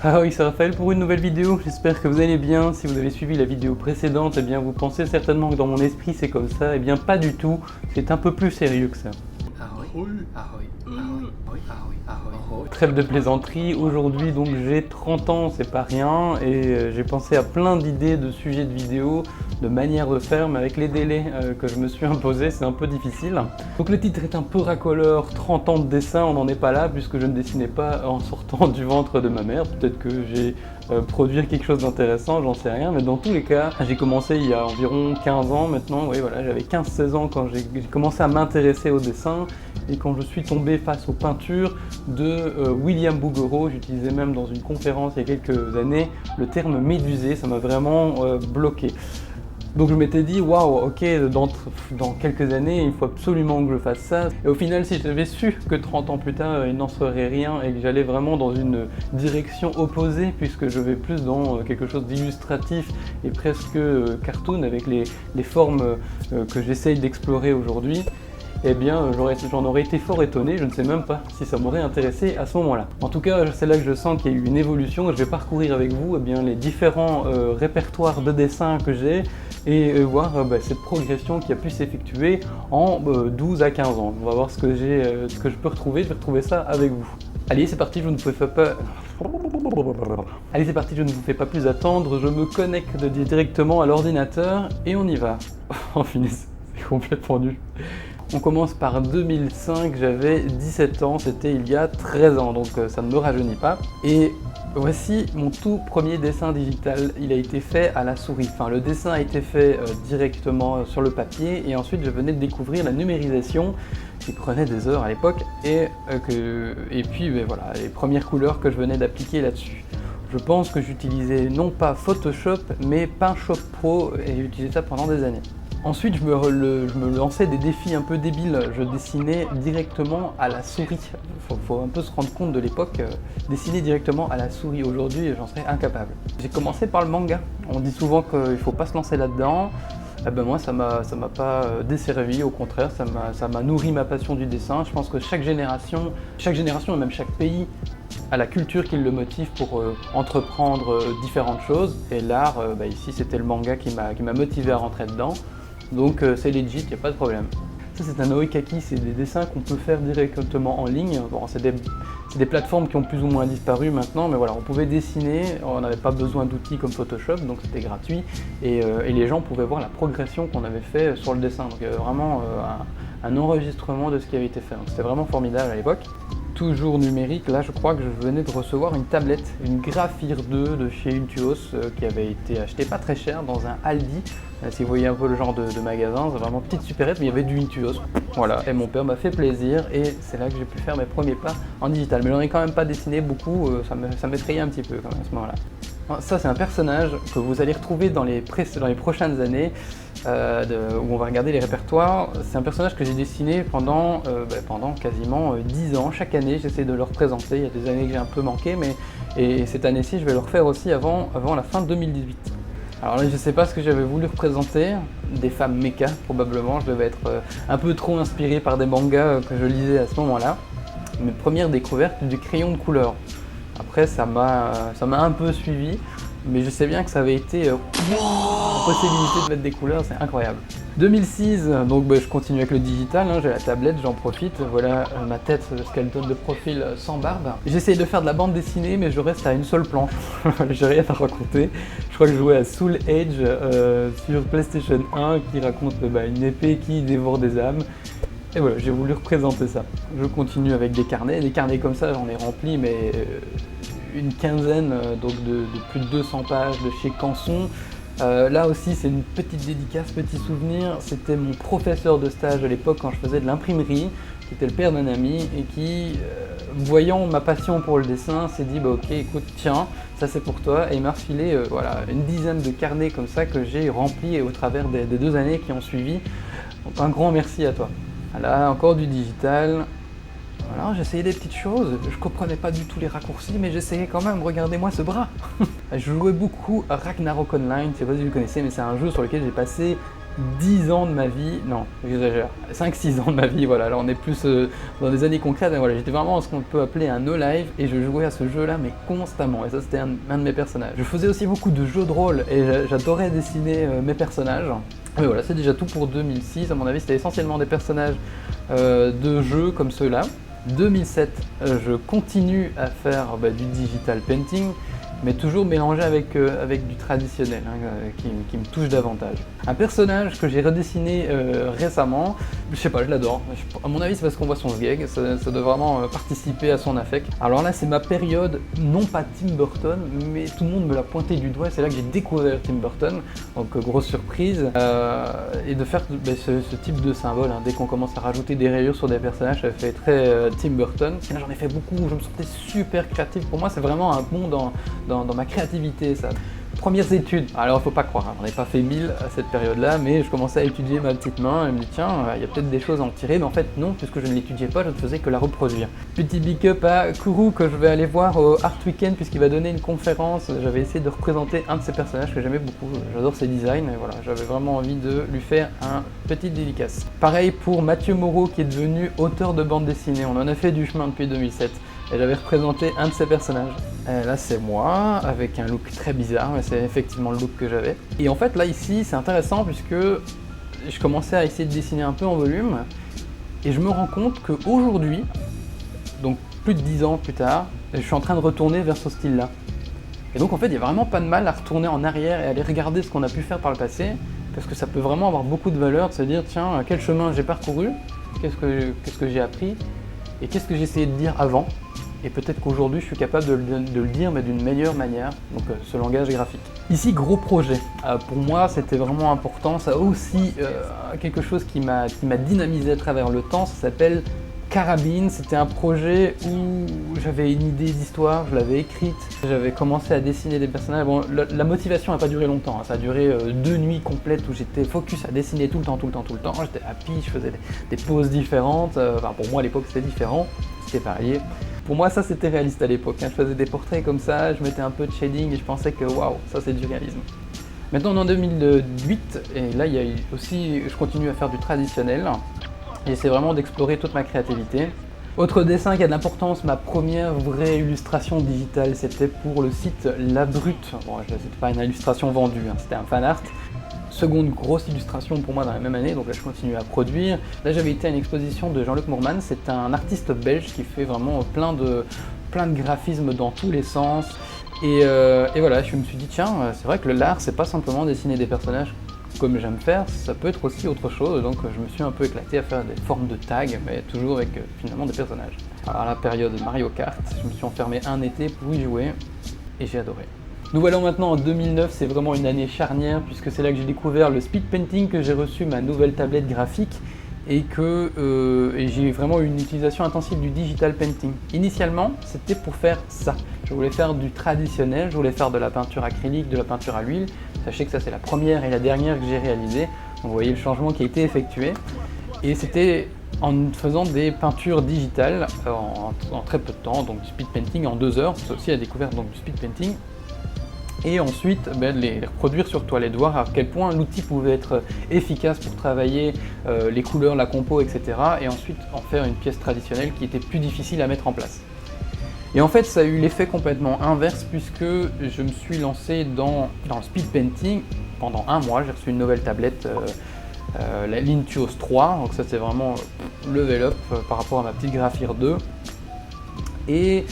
Ah oui, c'est Raphaël pour une nouvelle vidéo, j'espère que vous allez bien. Si vous avez suivi la vidéo précédente, eh bien vous pensez certainement que dans mon esprit c'est comme ça. Eh bien pas du tout, c'est un peu plus sérieux que ça. Trêve de plaisanterie, aujourd'hui donc j'ai 30 ans, c'est pas rien, et j'ai pensé à plein d'idées de sujets de vidéos, de manières de faire, mais avec les délais que je me suis imposé, c'est un peu difficile. Donc le titre est un peu racoleur, 30 ans de dessin, on n'en est pas là, puisque je ne dessinais pas en sortant du ventre de ma mère. Peut-être que j'ai produire quelque chose d'intéressant, j'en sais rien, mais dans tous les cas, j'ai commencé il y a environ 15 ans maintenant, oui voilà, j'avais 15-16 ans quand j'ai commencé à m'intéresser au dessin, et quand je suis tombé face aux peintures de William Bouguereau, j'utilisais même dans une conférence il y a quelques années le terme médusé, ça m'a vraiment bloqué. Donc je m'étais dit, waouh, ok, dans quelques années, il faut absolument que je fasse ça. Et au final, si j'avais su que 30 ans plus tard, il n'en serait rien et que j'allais vraiment dans une direction opposée, puisque je vais plus dans quelque chose d'illustratif et presque cartoon avec les formes que j'essaye d'explorer aujourd'hui, eh bien j'en aurais été fort étonné, je ne sais même pas si ça m'aurait intéressé à ce moment-là. En tout cas, c'est là que je sens qu'il y a eu une évolution, et je vais parcourir avec vous les différents répertoires de dessins que j'ai, et voir cette progression qui a pu s'effectuer en 12 à 15 ans. On va voir ce que je peux retrouver, je vais retrouver ça avec vous. Allez, c'est parti, je ne vous fais pas plus attendre, je me connecte directement à l'ordinateur et on y va. Oh finisse, c'est complètement nul. On commence par 2005, j'avais 17 ans, c'était il y a 13 ans, donc ça ne me rajeunit pas. Et voici mon tout premier dessin digital, il a été fait à la souris. Enfin, le dessin a été fait directement sur le papier, et ensuite je venais de découvrir la numérisation, qui prenait des heures à l'époque, et puis voilà, les premières couleurs que je venais d'appliquer là-dessus. Je pense que j'utilisais non pas Photoshop, mais PaintShop Pro, et j'ai utilisé ça pendant des années. Ensuite, je me lançais des défis un peu débiles, je dessinais directement à la souris. Faut un peu se rendre compte de l'époque, dessiner directement à la souris aujourd'hui, j'en serais incapable. J'ai commencé par le manga. On dit souvent qu'il ne faut pas se lancer là-dedans. Eh ben moi, ça m'a pas desservi, au contraire, ça m'a nourri ma passion du dessin. Je pense que chaque génération et même chaque pays a la culture qui le motive pour entreprendre différentes choses. Et l'art, ici, c'était le manga qui m'a motivé à rentrer dedans. Donc c'est legit, il n'y a pas de problème. Ça c'est un Oekaki, c'est des dessins qu'on peut faire directement en ligne. Bon, c'est des plateformes qui ont plus ou moins disparu maintenant, mais voilà, on pouvait dessiner, on n'avait pas besoin d'outils comme Photoshop, donc c'était gratuit, et les gens pouvaient voir la progression qu'on avait fait sur le dessin. Donc il y avait vraiment un enregistrement de ce qui avait été fait. C'était vraiment formidable à l'époque. Toujours numérique, là je crois que je venais de recevoir une tablette, une Graphir 2 de chez Intuos qui avait été achetée pas très cher dans un Aldi. Si vous voyez un peu le genre de magasin, c'est vraiment petite supérette, mais il y avait du Intuos. Voilà, et mon père m'a fait plaisir, et c'est là que j'ai pu faire mes premiers pas en digital. Mais j'en ai quand même pas dessiné beaucoup, ça m'effrayait un petit peu quand même à ce moment-là. Ça c'est un personnage que vous allez retrouver dans les prochaines années, où on va regarder les répertoires. C'est un personnage que j'ai dessiné pendant quasiment 10 ans. Chaque année j'essaie de le représenter, il y a des années que j'ai un peu manqué, et cette année-ci je vais le refaire aussi avant la fin de 2018. Alors là je ne sais pas ce que j'avais voulu représenter, des femmes méca probablement, je devais être un peu trop inspiré par des mangas que je lisais à ce moment-là. Mes premières découvertes du crayon de couleur. Après ça m'a un peu suivi, mais je sais bien que ça avait été la possibilité de mettre des couleurs, c'est incroyable. 2006, donc je continue avec le digital, j'ai la tablette, j'en profite, voilà ma tête, ce qu'elle donne de profil sans barbe. J'essaye de faire de la bande dessinée, mais je reste à une seule planche, j'ai rien à raconter. Je crois que je jouais à Soul Edge sur PlayStation 1 qui raconte une épée qui dévore des âmes. Et voilà, j'ai voulu représenter ça. Je continue avec des carnets comme ça, j'en ai rempli, mais une quinzaine, donc de plus de 200 pages de chez Canson. Là aussi, c'est une petite dédicace, petit souvenir. C'était mon professeur de stage à l'époque quand je faisais de l'imprimerie, qui était le père d'un ami, et qui, voyant ma passion pour le dessin, s'est dit ok, écoute, tiens, ça c'est pour toi, et il m'a refilé une dizaine de carnets comme ça que j'ai remplis au travers des 2 années qui ont suivi. Donc un grand merci à toi. Voilà, encore du digital. Voilà, j'essayais des petites choses, je comprenais pas du tout les raccourcis, mais j'essayais quand même, regardez-moi ce bras. Je jouais beaucoup à Ragnarok Online, je sais pas si vous connaissez, mais c'est un jeu sur lequel j'ai passé 10 ans de ma vie, non, j'exagère, 5-6 ans de ma vie, voilà, là on est plus dans des années concrètes, mais voilà, j'étais vraiment ce qu'on peut appeler un no-life et je jouais à ce jeu-là mais constamment, et ça c'était un de mes personnages. Je faisais aussi beaucoup de jeux de rôle et j'adorais dessiner mes personnages. Mais voilà, c'est déjà tout pour 2006, à mon avis c'était essentiellement des personnages de jeux comme ceux-là. 2007, je continue à faire du digital painting, mais toujours mélangé avec du traditionnel, qui me touche davantage. Un personnage que j'ai redessiné récemment, je sais pas, je l'adore. À mon avis, c'est parce qu'on voit son sgeg, ça doit vraiment participer à son affect. Alors là, c'est ma période, non pas Tim Burton, mais tout le monde me l'a pointé du doigt, c'est là que j'ai découvert Tim Burton, donc grosse surprise. Et de faire ce type de symbole, dès qu'on commence à rajouter des rayures sur des personnages, ça fait très Tim Burton. Et là, j'en ai fait beaucoup, je me sentais super créatif. Pour moi, c'est vraiment un bond dans ma créativité, ça. Premières études, alors il faut pas croire, on n'avait pas fait 1000 à cette période-là, mais je commençais à étudier ma petite main et me dis tiens, il y a peut-être des choses à en tirer, mais en fait non, puisque je ne l'étudiais pas, je ne faisais que la reproduire. Petit big up à Kourou que je vais aller voir au Art Weekend puisqu'il va donner une conférence. J'avais essayé de représenter un de ses personnages que j'aimais beaucoup, j'adore ses designs, et voilà, j'avais vraiment envie de lui faire un petit dédicace. Pareil pour Mathieu Moreau qui est devenu auteur de bande dessinée, on en a fait du chemin depuis 2007. Et j'avais représenté un de ses personnages. Là c'est moi, avec un look très bizarre, mais c'est effectivement le look que j'avais. Et en fait là ici c'est intéressant puisque je commençais à essayer de dessiner un peu en volume, et je me rends compte qu'aujourd'hui, donc plus de 10 ans plus tard, je suis en train de retourner vers ce style-là. Et donc en fait il n'y a vraiment pas de mal à retourner en arrière et aller regarder ce qu'on a pu faire par le passé, parce que ça peut vraiment avoir beaucoup de valeur de se dire tiens, quel chemin j'ai parcouru, qu'est-ce que j'ai appris, et qu'est-ce que j'ai essayé de dire avant. Et peut-être qu'aujourd'hui je suis capable de le dire, mais d'une meilleure manière, donc ce langage graphique. Ici, gros projet. Pour moi, c'était vraiment important. Ça a aussi quelque chose qui m'a dynamisé à travers le temps, ça s'appelle Carabine. C'était un projet où j'avais une idée d'histoire, je l'avais écrite, j'avais commencé à dessiner des personnages. Bon, la motivation n'a pas duré longtemps, ça a duré 2 nuits complètes où j'étais focus à dessiner tout le temps. J'étais happy, je faisais des poses différentes. Enfin, pour moi à l'époque c'était différent, c'était varié. Pour moi, ça c'était réaliste à l'époque. Je faisais des portraits comme ça, je mettais un peu de shading et je pensais que waouh, ça c'est du réalisme. Maintenant, on est en 2008 et là, il y a aussi, je continue à faire du traditionnel et c'est vraiment d'explorer toute ma créativité. Autre dessin qui a de l'importance, ma première vraie illustration digitale, c'était pour le site La Brute. Bon, c'était pas une illustration vendue, c'était un fan art. Seconde grosse illustration pour moi dans la même année, donc là je continue à produire. Là j'avais été à une exposition de Jean-Luc Moorman, c'est un artiste belge qui fait vraiment plein de graphismes dans tous les sens. Et voilà, je me suis dit tiens, c'est vrai que l'art c'est pas simplement dessiner des personnages comme j'aime faire, ça peut être aussi autre chose, donc je me suis un peu éclaté à faire des formes de tags, mais toujours avec finalement des personnages. Alors à la période Mario Kart, je me suis enfermé un été pour y jouer, et j'ai adoré. Nous voilà maintenant en 2009, c'est vraiment une année charnière puisque c'est là que j'ai découvert le speed painting, que j'ai reçu ma nouvelle tablette graphique et j'ai vraiment eu une utilisation intensive du digital painting. Initialement, c'était pour faire ça. Je voulais faire du traditionnel, je voulais faire de la peinture acrylique, de la peinture à l'huile. Sachez que ça c'est la première et la dernière que j'ai réalisée. Donc, vous voyez le changement qui a été effectué. Et c'était en faisant des peintures digitales en très peu de temps, donc du speed painting en 2 heures. C'est aussi la découverte donc, du speed painting. Et ensuite les reproduire sur toilette, voir à quel point l'outil pouvait être efficace pour travailler les couleurs, la compo, etc. Et ensuite en faire une pièce traditionnelle qui était plus difficile à mettre en place. Et en fait ça a eu l'effet complètement inverse puisque je me suis lancé dans le speed painting pendant 1 mois. J'ai reçu une nouvelle tablette, la Lintuos 3, donc ça c'est vraiment level up par rapport à ma petite Graphir 2. Et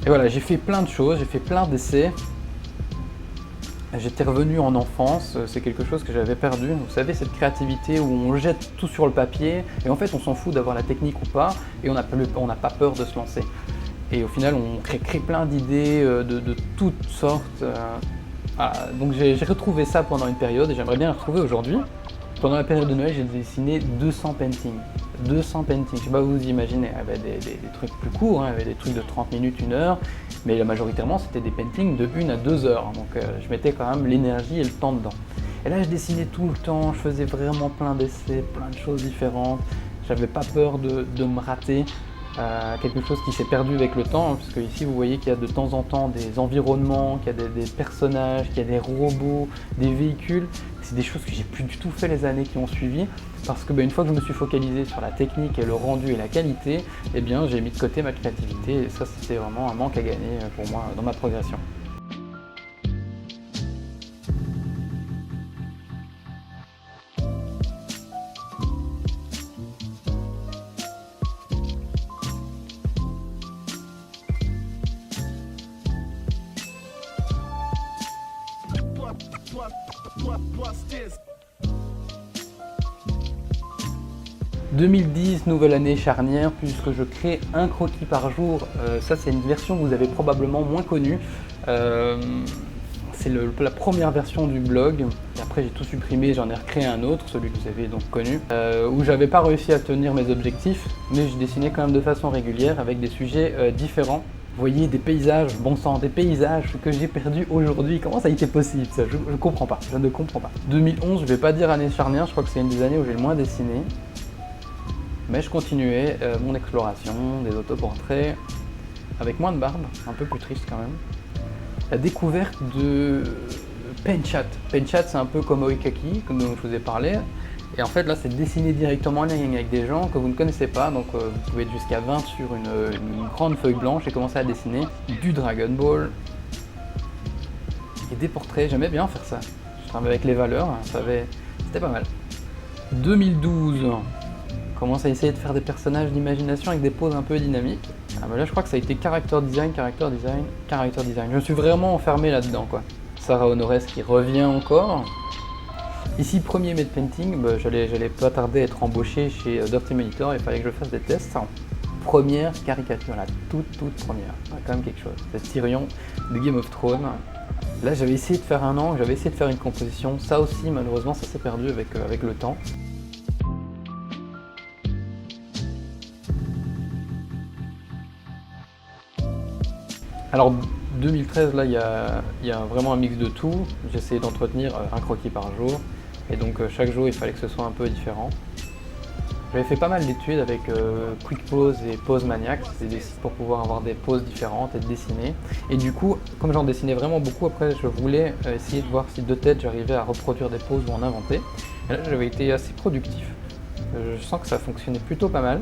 voilà, j'ai fait plein de choses, j'ai fait plein d'essais. J'étais revenu en enfance, c'est quelque chose que j'avais perdu. Vous savez, cette créativité où on jette tout sur le papier et en fait on s'en fout d'avoir la technique ou pas et on n'a pas peur de se lancer. Et au final on crée plein d'idées de toutes sortes. Voilà. Donc j'ai retrouvé ça pendant une période et j'aimerais bien le retrouver aujourd'hui. Pendant la période de Noël, j'ai dessiné 200 paintings. 200 paintings, je ne sais pas vous imaginez, il y avait des trucs plus courts, il y avait des trucs de 30 minutes, 1 heure, mais majoritairement c'était des paintings de 1 à 2 heures, donc je mettais quand même l'énergie et le temps dedans. Et là je dessinais tout le temps, je faisais vraiment plein d'essais, plein de choses différentes, j'avais pas peur de me rater, quelque chose qui s'est perdu avec le temps, hein, parce que ici vous voyez qu'il y a de temps en temps des environnements, qu'il y a des personnages, qu'il y a des robots, des véhicules. C'est des choses que j'ai plus du tout fait les années qui ont suivi, parce que une fois que je me suis focalisé sur la technique et le rendu et la qualité, eh bien j'ai mis de côté ma créativité, et ça c'était vraiment un manque à gagner pour moi dans ma progression. « 2010, nouvelle année charnière, puisque je crée un croquis par jour. Ça, c'est une version que vous avez probablement moins connue. C'est la première version du blog. Et après, j'ai tout supprimé, j'en ai recréé un autre, celui que vous avez donc connu, où j'avais pas réussi à tenir mes objectifs, mais je dessinais quand même de façon régulière avec des sujets différents. Vous voyez des paysages, bon sang, des paysages que j'ai perdus aujourd'hui. Comment ça a été possible ça? Je comprends pas, je ne comprends pas. 2011, je vais pas dire année charnière, je crois que c'est une des années où j'ai le moins dessiné. Mais je continuais mon exploration, des autoportraits, avec moins de barbe, un peu plus triste quand même. La découverte de PenChat. PenChat, c'est un peu comme Oikaki, comme dont je vous ai parlé. Et en fait, là, c'est dessiner directement en ligne avec des gens que vous ne connaissez pas. Donc, vous pouvez être jusqu'à 20 sur une grande feuille blanche et commencer à dessiner du Dragon Ball et des portraits. J'aimais bien faire ça. Je travaillais avec les valeurs, c'était pas mal. 2012. Commence à essayer de faire des personnages d'imagination avec des poses un peu dynamiques. Ah bah là je crois que ça a été character design. Je me suis vraiment enfermé là-dedans quoi. Sarah Honorès qui revient encore. Ici premier made painting, bah, j'allais pas tarder à être embauché chez Dirty Monitor, il fallait que je fasse des tests. Première caricature, la toute première, quand même quelque chose. C'est Tyrion de Game of Thrones. Là j'avais essayé de faire un angle, j'avais essayé de faire une composition, ça aussi malheureusement ça s'est perdu avec le temps. Alors 2013, là, il y a vraiment un mix de tout. J'ai essayé d'entretenir un croquis par jour. Et donc chaque jour, il fallait que ce soit un peu différent. J'avais fait pas mal d'études avec Quick Pose et Pose Maniac. C'est des sites pour pouvoir avoir des poses différentes et de dessiner. Et du coup, comme j'en dessinais vraiment beaucoup, après je voulais essayer de voir si de tête j'arrivais à reproduire des poses ou en inventer. Et là, j'avais été assez productif. Je sens que ça fonctionnait plutôt pas mal.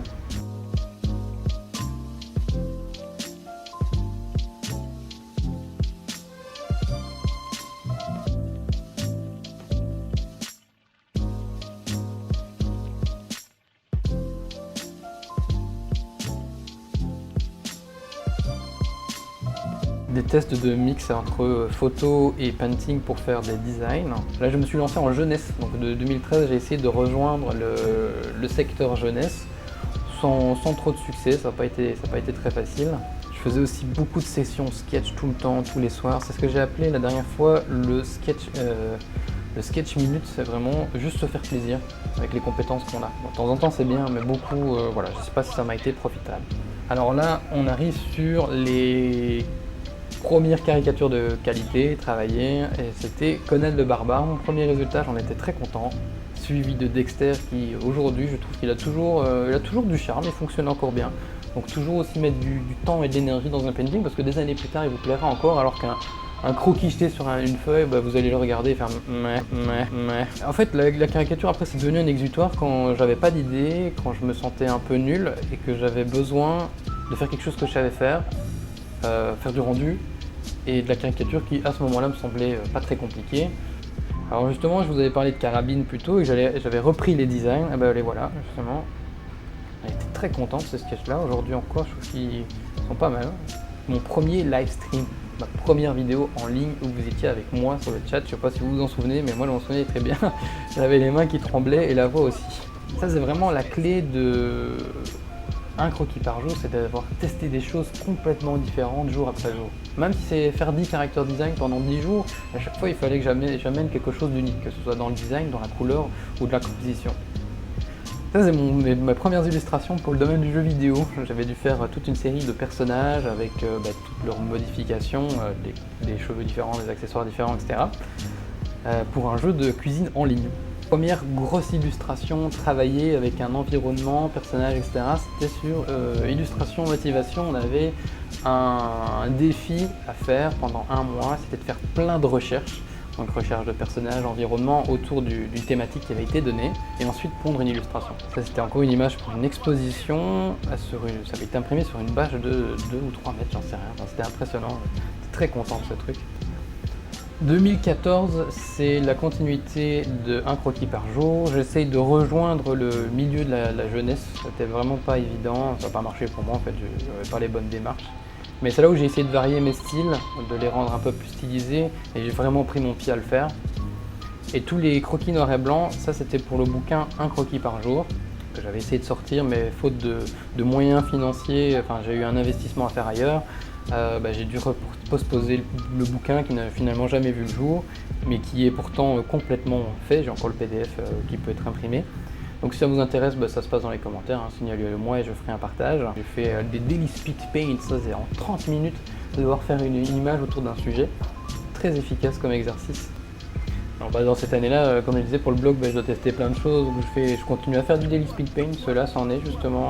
Des tests de mix entre photo et painting pour faire des designs. Là je me suis lancé en jeunesse, donc de 2013 j'ai essayé de rejoindre le secteur jeunesse sans trop de succès, ça n'a pas été très facile. Je faisais aussi beaucoup de sessions sketch tout le temps, tous les soirs, c'est ce que j'ai appelé la dernière fois le sketch minute, c'est vraiment juste se faire plaisir avec les compétences qu'on a. Bon, de temps en temps c'est bien, mais beaucoup, voilà, je ne sais pas si ça m'a été profitable. Alors là on arrive sur les première caricature de qualité, travaillée, et c'était Conan le Barbare. Mon premier résultat, j'en étais très content. Suivi de Dexter qui, aujourd'hui, je trouve qu'il a toujours du charme et fonctionne encore bien. Donc toujours aussi mettre du temps et de l'énergie dans un painting, parce que des années plus tard, il vous plaira encore, alors qu'un croquis jeté sur une feuille, bah, vous allez le regarder et faire meh. En fait, la caricature, après, c'est devenu un exutoire quand j'avais pas d'idée, quand je me sentais un peu nul et que j'avais besoin de faire quelque chose que je savais faire. Faire du rendu et de la caricature qui à ce moment-là me semblait pas très compliqué. Alors justement, je vous avais parlé de carabine plus tôt et j'avais repris les designs, et ben les voilà justement. Elle était très contente ces sketchs-là, aujourd'hui encore je trouve qu'ils sont pas mal. Mon premier live stream, ma première vidéo en ligne où vous étiez avec moi sur le chat, je sais pas si vous vous en souvenez, mais moi je m'en souvenais très bien. J'avais les mains qui tremblaient et la voix aussi. Ça c'est vraiment la clé de un croquis par jour, c'est d'avoir testé des choses complètement différentes jour après jour. Même si c'est faire 10 character design pendant 10 jours, à chaque fois il fallait que j'amène quelque chose d'unique, que ce soit dans le design, dans la couleur ou de la composition. Ça c'est mes premières illustrations pour le domaine du jeu vidéo. J'avais dû faire toute une série de personnages avec toutes leurs modifications, des cheveux différents, des accessoires différents, etc. Pour un jeu de cuisine en ligne. Première grosse illustration travaillée avec un environnement, personnage, etc. C'était sur illustration motivation. On avait un défi à faire pendant un mois, c'était de faire plein de recherches. Donc recherche de personnages, environnement autour d'une thématique qui avait été donnée et ensuite pondre une illustration. Ça c'était encore une image pour une exposition, ça avait été imprimé sur une bâche de 2 ou 3 mètres, j'en sais rien, enfin, c'était impressionnant, j'étais très content de ce truc. 2014, c'est la continuité de Un croquis par jour. J'essaye de rejoindre le milieu de la jeunesse. C'était vraiment pas évident, ça n'a pas marché pour moi en fait, je n'avais pas les bonnes démarches. Mais c'est là où j'ai essayé de varier mes styles, de les rendre un peu plus stylisés, et j'ai vraiment pris mon pied à le faire. Et tous les croquis noirs et blancs, ça c'était pour le bouquin Un croquis par jour, que j'avais essayé de sortir, mais faute de moyens financiers, enfin j'ai eu un investissement à faire ailleurs. J'ai dû postposer le bouquin qui n'a finalement jamais vu le jour, mais qui est pourtant complètement fait. J'ai encore le PDF qui peut être imprimé. Donc si ça vous intéresse, ça se passe dans les commentaires, hein, signalez-le moi et je ferai un partage. J'ai fait des daily speed paint, ça c'est en 30 minutes de devoir faire une image autour d'un sujet. Très efficace comme exercice. Alors, dans cette année-là, comme je disais pour le blog, je dois tester plein de choses. Donc, je continue à faire du daily speed paint, cela c'en est justement.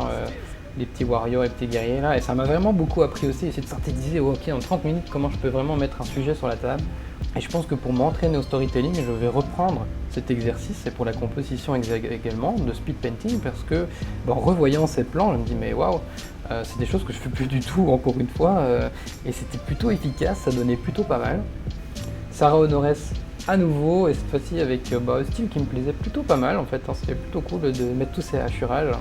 Les petits warriors et petits guerriers là, et ça m'a vraiment beaucoup appris aussi, essayer de synthétiser, ok, en 30 minutes, comment je peux vraiment mettre un sujet sur la table. Et je pense que pour m'entraîner au storytelling, je vais reprendre cet exercice, et pour la composition également, de speed painting, parce que en revoyant ces plans, je me dis, mais waouh, c'est des choses que je fais plus du tout, encore une fois, et c'était plutôt efficace, ça donnait plutôt pas mal. Sarah Honores à nouveau, et cette fois-ci avec un style qui me plaisait plutôt pas mal en fait, hein, c'était plutôt cool de mettre tous ces hachurages.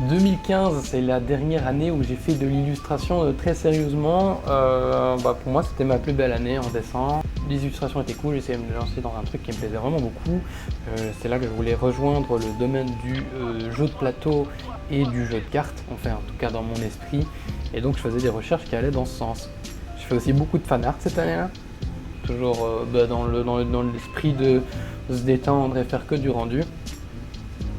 « 2015, c'est la dernière année où j'ai fait de l'illustration très sérieusement. Pour moi, c'était ma plus belle année en dessin. Les illustrations étaient cool, j'essayais de me lancer dans un truc qui me plaisait vraiment beaucoup. C'est là que je voulais rejoindre le domaine du jeu de plateau et du jeu de cartes, enfin en tout cas dans mon esprit. Et donc je faisais des recherches qui allaient dans ce sens. Je fais aussi beaucoup de fan art cette année-là, toujours dans l'esprit de se détendre et faire que du rendu.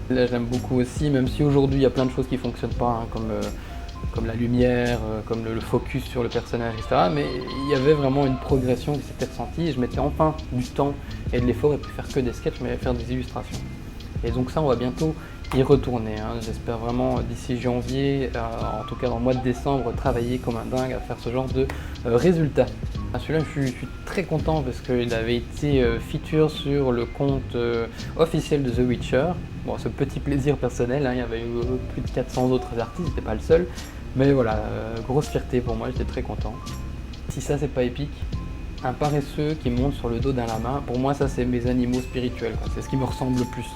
Là j'aime beaucoup aussi, même si aujourd'hui il y a plein de choses qui ne fonctionnent pas, hein, comme la lumière, comme le focus sur le personnage, etc. Mais il y avait vraiment une progression qui s'était ressentie et je mettais enfin du temps et de l'effort et plus faire que des sketchs, mais faire des illustrations. Et donc ça on va bientôt y retourner, hein. J'espère vraiment d'ici janvier, en tout cas dans le mois de décembre, travailler comme un dingue à faire ce genre de résultats. Celui-là je suis très content parce qu'il avait été feature sur le compte officiel de The Witcher. Bon, ce petit plaisir personnel, hein, il y avait eu plus de 400 autres artistes, j'étais pas le seul. Mais voilà, grosse fierté pour moi, j'étais très content. Si ça c'est pas épique, un paresseux qui monte sur le dos d'un lama, pour moi ça c'est mes animaux spirituels, c'est ce qui me ressemble le plus.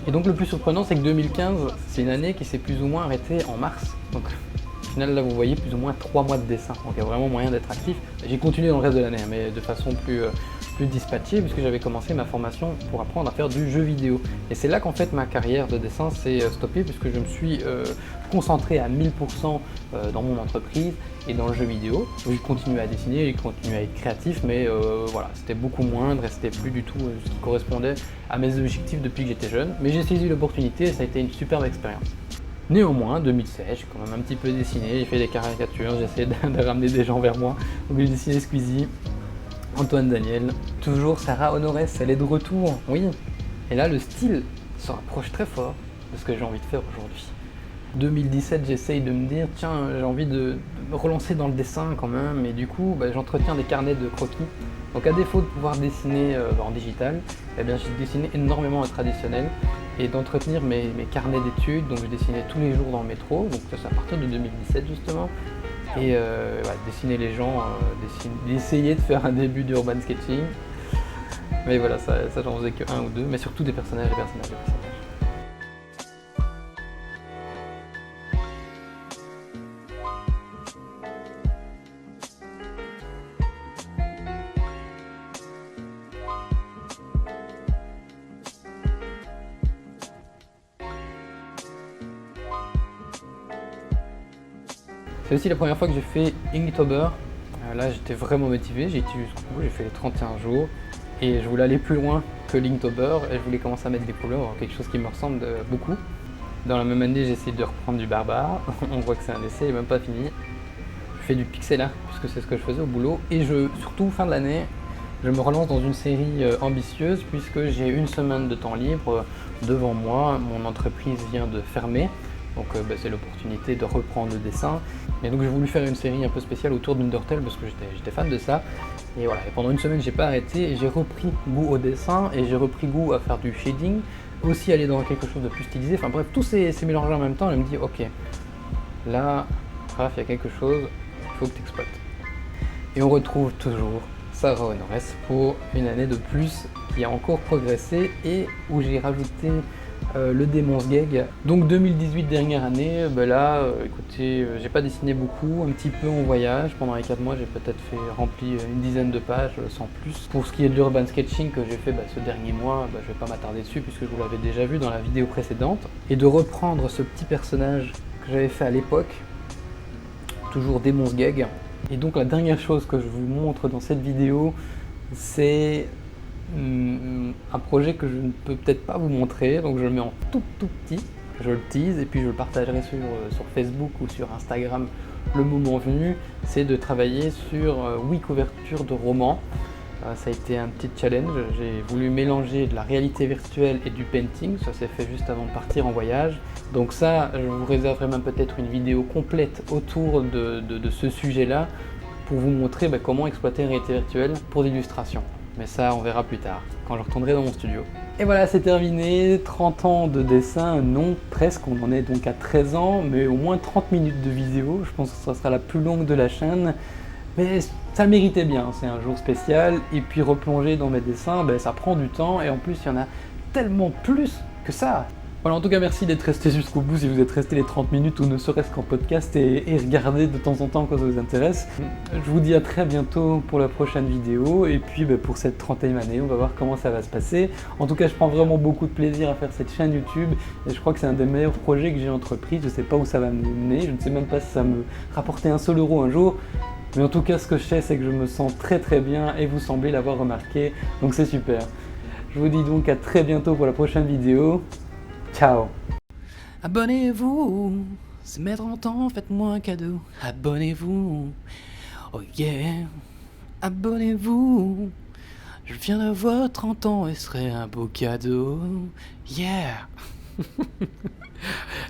Et donc le plus surprenant c'est que 2015, c'est une année qui s'est plus ou moins arrêtée en mars. Donc au final là vous voyez plus ou moins 3 mois de dessin, donc il y a vraiment moyen d'être actif. J'ai continué dans le reste de l'année, mais de façon plus dispatchée, puisque j'avais commencé ma formation pour apprendre à faire du jeu vidéo. Et c'est là qu'en fait ma carrière de dessin s'est stoppée, puisque je me suis concentré à 1000% dans mon entreprise et dans le jeu vidéo. J'ai continué à dessiner, j'ai continué à être créatif, mais voilà, c'était beaucoup moindre et c'était plus du tout ce qui correspondait à mes objectifs depuis que j'étais jeune. Mais j'ai saisi l'opportunité et ça a été une superbe expérience. Néanmoins, 2016, j'ai quand même un petit peu dessiné, j'ai fait des caricatures, j'ai essayé de ramener des gens vers moi. Donc j'ai dessiné Squeezie, Antoine Daniel, toujours Sarah Honores, elle est de retour, oui. Et là, le style se rapproche très fort de ce que j'ai envie de faire aujourd'hui. 2017, j'essaye de me dire, tiens, j'ai envie de me relancer dans le dessin quand même, et du coup, j'entretiens des carnets de croquis. Donc à défaut de pouvoir dessiner en digital, eh bien, j'ai dessiné énormément en traditionnel, et d'entretenir mes carnets d'études, donc je dessinais tous les jours dans le métro, donc ça c'est à partir de 2017 justement. Et dessiner les gens, d'essayer de faire un début d'urban sketching. Mais voilà, ça j'en faisais que un ou deux, mais surtout des personnages. C'est aussi la première fois que j'ai fait Inktober. Là j'étais vraiment motivé, j'ai été jusqu'au bout, j'ai fait les 31 jours. Et je voulais aller plus loin que Linktober et je voulais commencer à mettre des couleurs, quelque chose qui me ressemble beaucoup. Dans la même année, j'ai essayé de reprendre du barbare. On voit que c'est un essai, il n'est même pas fini. Je fais du pixel art puisque c'est ce que je faisais au boulot. Et surtout fin de l'année, je me relance dans une série ambitieuse puisque j'ai une semaine de temps libre devant moi. Mon entreprise vient de fermer. Donc c'est l'opportunité de reprendre le dessin. Et donc j'ai voulu faire une série un peu spéciale autour d'Undertale parce que j'étais fan de ça. Et voilà, et pendant une semaine j'ai pas arrêté et j'ai repris goût au dessin et j'ai repris goût à faire du shading, aussi aller dans quelque chose de plus stylisé. Enfin bref, tout s'est mélangé en même temps et je me dis ok, là, Raph, il y a quelque chose, il faut que tu exploites. Et on retrouve toujours Sarah Honores pour une année de plus qui a encore progressé et où j'ai rajouté le Demon's Gag. Donc 2018, dernière année, écoutez, j'ai pas dessiné beaucoup, un petit peu en voyage. Pendant les 4 mois, j'ai peut-être rempli une dizaine de pages, sans plus. Pour ce qui est de l'urban sketching que j'ai fait ce dernier mois, je vais pas m'attarder dessus puisque je vous l'avais déjà vu dans la vidéo précédente. Et de reprendre ce petit personnage que j'avais fait à l'époque, toujours Demon's Gag. Et donc la dernière chose que je vous montre dans cette vidéo, c'est un projet que je ne peux peut-être pas vous montrer, donc je le mets en tout petit, je le tease et puis je le partagerai sur Facebook ou sur Instagram le moment venu. C'est de travailler sur 8 couvertures de romans. Ça a été un petit challenge, j'ai voulu mélanger de la réalité virtuelle et du painting, ça s'est fait juste avant de partir en voyage. Donc ça, je vous réserverai même peut-être une vidéo complète autour de ce sujet-là pour vous montrer comment exploiter une réalité virtuelle pour l'illustration. Mais ça, on verra plus tard, quand je retournerai dans mon studio. Et voilà, c'est terminé. 30 ans de dessin, non, presque. On en est donc à 13 ans, mais au moins 30 minutes de vidéo. Je pense que ça sera la plus longue de la chaîne. Mais ça méritait bien, c'est un jour spécial. Et puis replonger dans mes dessins, ça prend du temps. Et en plus, il y en a tellement plus que ça. Voilà, en tout cas, merci d'être resté jusqu'au bout si vous êtes resté les 30 minutes ou ne serait-ce qu'en podcast et regardez de temps en temps quand ça vous intéresse. Je vous dis à très bientôt pour la prochaine vidéo et puis pour cette 30e année, on va voir comment ça va se passer. En tout cas, je prends vraiment beaucoup de plaisir à faire cette chaîne YouTube et je crois que c'est un des meilleurs projets que j'ai entrepris. Je ne sais pas où ça va me mener, je ne sais même pas si ça va me rapporter un seul euro un jour. Mais en tout cas, ce que je sais, c'est que je me sens très très bien et vous semblez l'avoir remarqué, donc c'est super. Je vous dis donc à très bientôt pour la prochaine vidéo. Ciao. Abonnez-vous, c'est mes 30 ans, faites-moi un cadeau. Abonnez-vous, oh yeah. Abonnez-vous, je viens d'avoir 30 ans et ce serait un beau cadeau. Yeah.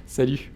Salut.